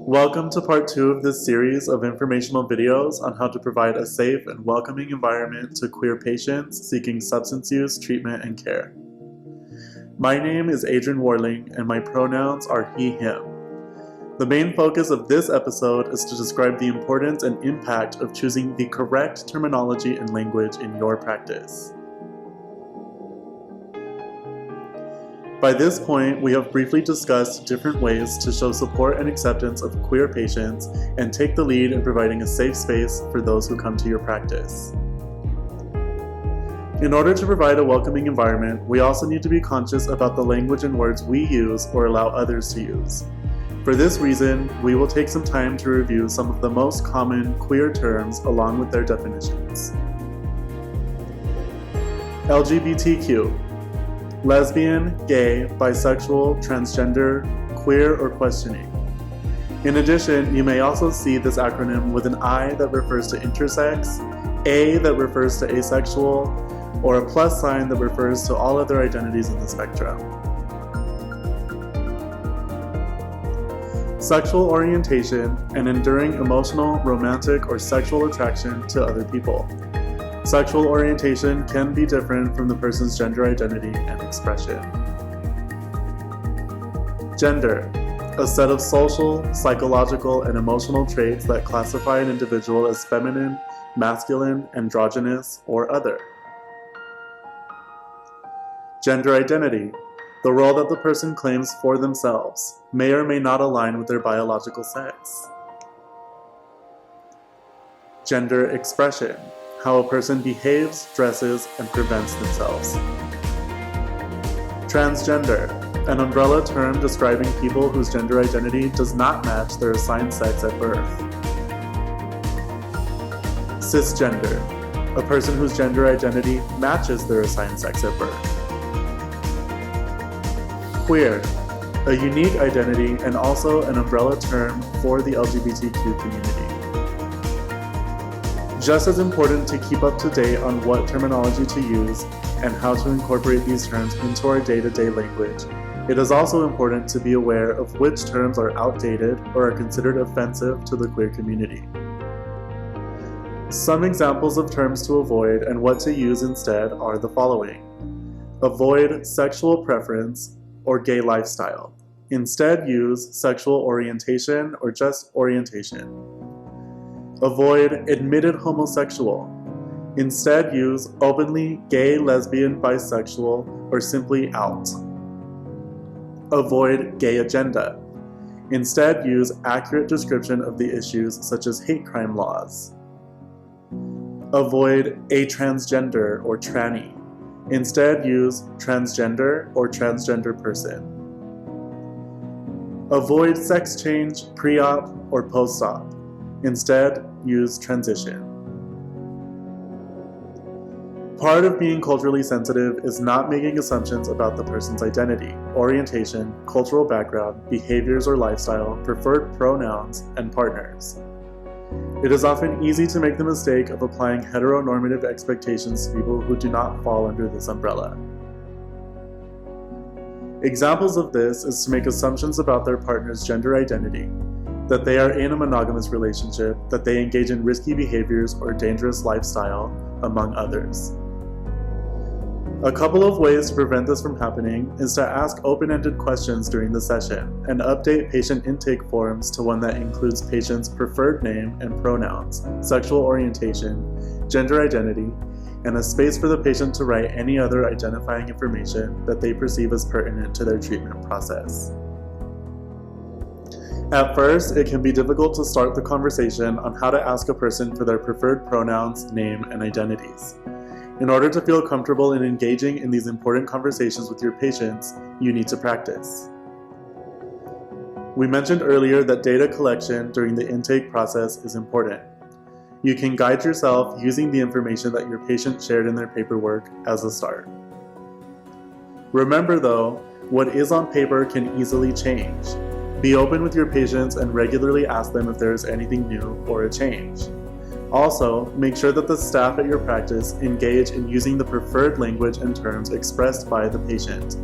Welcome to part 2 of this series of informational videos on how to provide a safe and welcoming environment to queer patients seeking substance use, treatment, and care. My name is Adren Warling, and my pronouns are he, him. The main focus of this episode is to describe the importance and impact of choosing the correct terminology and language in your practice. By this point, we have briefly discussed different ways to show support and acceptance of queer patients and take the lead in providing a safe space for those who come to your practice. In order to provide a welcoming environment, we also need to be conscious about the language and words we use or allow others to use. For this reason, we will take some time to review some of the most common queer terms along with their definitions. LGBTQ. Lesbian, gay, bisexual, transgender, queer, or questioning. In addition, you may also see this acronym with an I that refers to intersex, A that refers to asexual, or a plus sign that refers to all other identities in the spectrum. Sexual orientation, an enduring emotional, romantic, or sexual attraction to other people. Sexual orientation can be different from the person's gender identity and expression. Gender, a set of social, psychological, and emotional traits that classify an individual as feminine, masculine, androgynous, or other. Gender identity, the role that the person claims for themselves, may or may not align with their biological sex. Gender expression, how a person behaves, dresses, and presents themselves. Transgender, an umbrella term describing people whose gender identity does not match their assigned sex at birth. Cisgender, a person whose gender identity matches their assigned sex at birth. Queer, a unique identity and also an umbrella term for the LGBTQ community. Just as important to keep up to date on what terminology to use and how to incorporate these terms into our day-to-day language, it is also important to be aware of which terms are outdated or are considered offensive to the queer community. Some examples of terms to avoid and what to use instead are the following. Avoid sexual preference or gay lifestyle. Instead use sexual orientation or just orientation. Avoid admitted homosexual. Instead use openly gay, lesbian, bisexual, or simply out. Avoid gay agenda. Instead use accurate description of the issues such as hate crime laws. Avoid a transgender or tranny. Instead use transgender or transgender person. Avoid sex change, pre-op, or post-op. Instead, use transition. Part of being culturally sensitive is not making assumptions about the person's identity, orientation, cultural background, behaviors or lifestyle, preferred pronouns, and partners. It is often easy to make the mistake of applying heteronormative expectations to people who do not fall under this umbrella. Examples of this is to make assumptions about their partner's gender identity, that they are in a monogamous relationship, that they engage in risky behaviors or dangerous lifestyle, among others. A couple of ways to prevent this from happening is to ask open-ended questions during the session and update patient intake forms to one that includes patient's preferred name and pronouns, sexual orientation, gender identity, and a space for the patient to write any other identifying information that they perceive as pertinent to their treatment process. At first, it can be difficult to start the conversation on how to ask a person for their preferred pronouns, name, and identities. In order to feel comfortable in engaging in these important conversations with your patients, you need to practice. We mentioned earlier that data collection during the intake process is important. You can guide yourself using the information that your patient shared in their paperwork as a start. Remember though, what is on paper can easily change. Be open with your patients and regularly ask them if there is anything new or a change. Also, make sure that the staff at your practice engage in using the preferred language and terms expressed by the patient.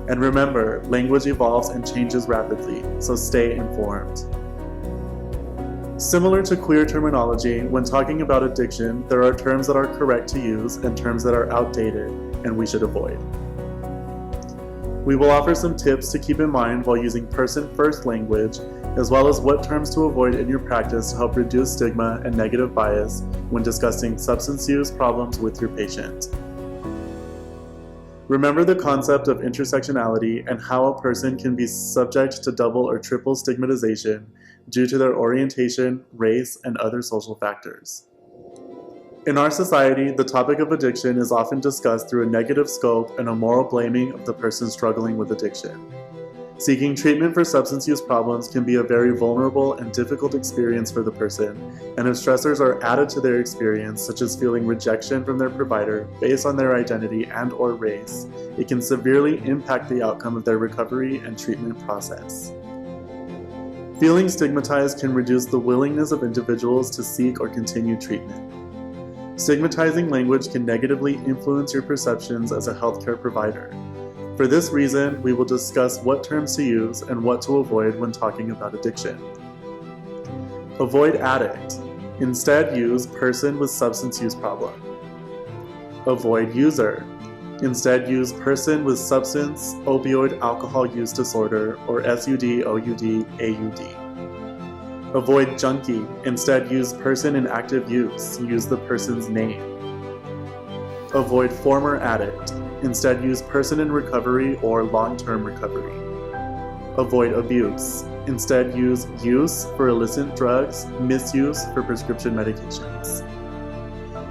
And remember, language evolves and changes rapidly, so stay informed. Similar to queer terminology, when talking about addiction, there are terms that are correct to use and terms that are outdated and we should avoid. We will offer some tips to keep in mind while using person-first language, as well as what terms to avoid in your practice to help reduce stigma and negative bias when discussing substance use problems with your patient. Remember the concept of intersectionality and how a person can be subject to double or triple stigmatization due to their orientation, race, and other social factors. In our society, the topic of addiction is often discussed through a negative scope and a moral blaming of the person struggling with addiction. Seeking treatment for substance use problems can be a very vulnerable and difficult experience for the person, and if stressors are added to their experience, such as feeling rejection from their provider based on their identity and/or race, it can severely impact the outcome of their recovery and treatment process. Feeling stigmatized can reduce the willingness of individuals to seek or continue treatment. Stigmatizing language can negatively influence your perceptions as a healthcare provider. For this reason, we will discuss what terms to use and what to avoid when talking about addiction. Avoid addict. Instead, use person with substance use problem. Avoid user. Instead, use person with substance, opioid, alcohol use disorder, or SUD, OUD, AUD. Avoid junkie. Instead, use person in active use. Use the person's name. Avoid former addict. Instead, use person in recovery or long-term recovery. Avoid abuse. Instead, use use for illicit drugs, misuse for prescription medications.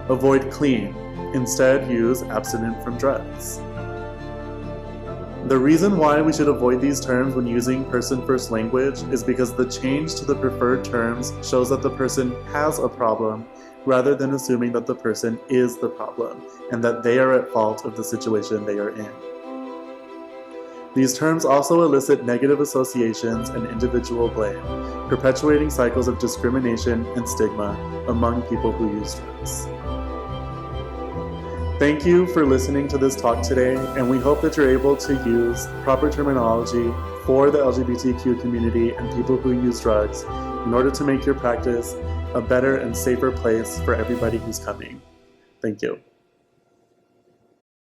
Avoid clean. Instead, use abstinent from drugs. The reason why we should avoid these terms when using person-first language is because the change to the preferred terms shows that the person has a problem rather than assuming that the person is the problem and that they are at fault of the situation they are in. These terms also elicit negative associations and individual blame, perpetuating cycles of discrimination and stigma among people who use drugs. Thank you for listening to this talk today, and we hope that you're able to use proper terminology for the LGBTQ community and people who use drugs in order to make your practice a better and safer place for everybody who's coming. Thank you.